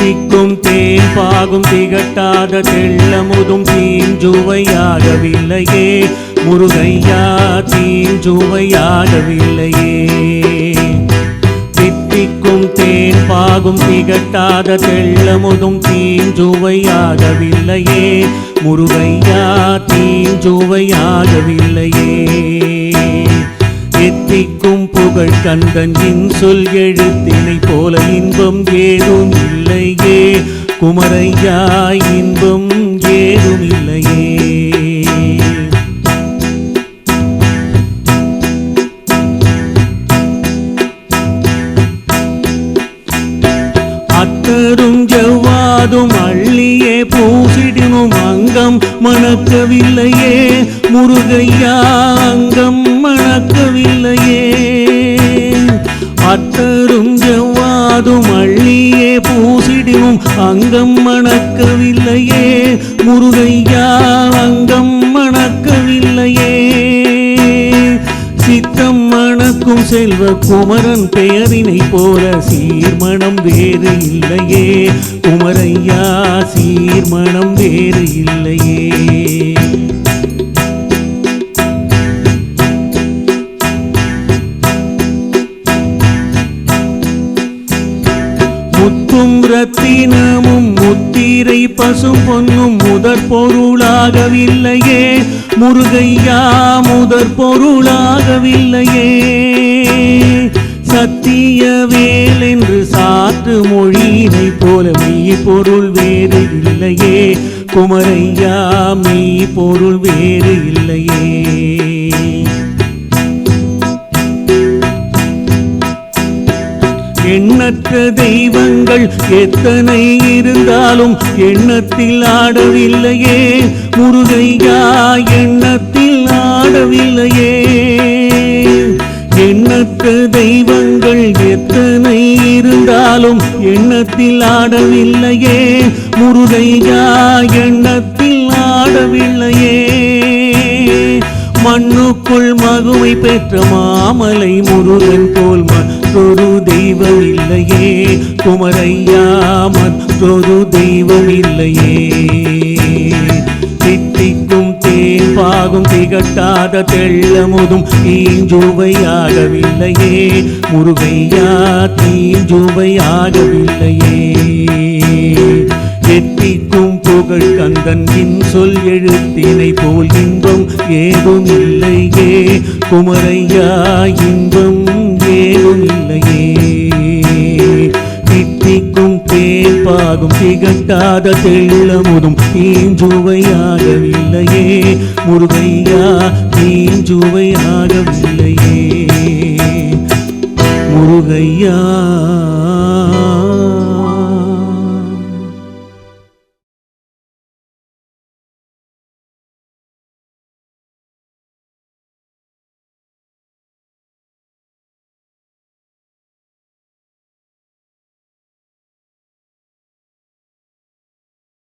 தித்திக்கும் தேன் பாகும் திகட்டாத தெள்ளமுதும் தீஞ்சுவையாகவில்லையே முருகையா, தீஞ்சுவையாகவில்லையே. தித்திக்கும் தேன் பாகும் திகட்டாத தெள்ளமுதும் தீஞ்சுவையாகவில்லையே முருகையா, தீஞ்சுவையாகவில்லையே. எத்திக்கும் புகழ் கந்தன் இன்சொல் எழுத்தினை போல இன்பம் ஏதும் இல்லையே குமரையா, இன்பம் ஏதும் இல்லையே. அத்தரும் ஜவ்வாதும் அள்ளியே பூசிடினும் அங்கம் மணக்கவில்லையே முருகையா, அங்கம் மணக்கவில்லையே. அத்தரும் ஜவ்வாதும் அள்ளியே பூசிடினும் அங்கம் மணக்கவில்லையே முருகையா, அங்கம் மணக்கவில்லையே. சித்தம் மணக்கும் செல்வ குமரன் பெயரினை போல சீர்மணம் வேறு இல்லையே குமரையா, சீர்மணம் வேறு இல்லையே. முத்தும் ரத்தினமும் முத்திரை பசும் பொன்னும் முதற் பொருளாகவில்லையே முருகையா, முதற் பொருளாகவில்லையே. சத்திய வேல் என்று சாற்று மொழியினை போல மெய் பொருள் வேறு இல்லையே குமரையா, மெய் பொருள் வேறு இல்லையே. எண்ணற்ற தெய்வங்கள் எத்தனை இருந்தாலும் எண்ணத்தில் ஆடவில்லையே முருகையா, எண்ணத்தில் ஆடவில்லையே. எண்ணற்ற தெய்வங்கள் எத்தனை இருந்தாலும் எண்ணத்தில் ஆடவில்லையே முருகையா, எண்ணத்தில் ஆடவில்லையே. மண்ணுக்குள் மகுவை பெற்ற மாமலை முருகன் போல் மற்றொரு தெய்வம் இல்லையே குமரையா, மற்றொரு தெய்வம் இல்லையே. தித்திக்கும் தேன் பாகும் திகட்டாத தெள்ளமுதும் தீஞ்சுவையாகவில்லையே முருகையா, தீஞ்சுவையாகவில்லையே. எத்திக்கும் புகழ் கந்தன் இன்சொல் எழுத்தினை போல் இன்பம் ஏதும் இல்லையே குமரையா, இன்பம் ஏதும் இல்லையே. தித்திக்கும் தேன் பாகும் திகட்டாத தெள்ளமுதும் தீஞ்சுவையாகவில்லையே முருகையா, தீஞ்சுவையாகவில்லையே முருகையா.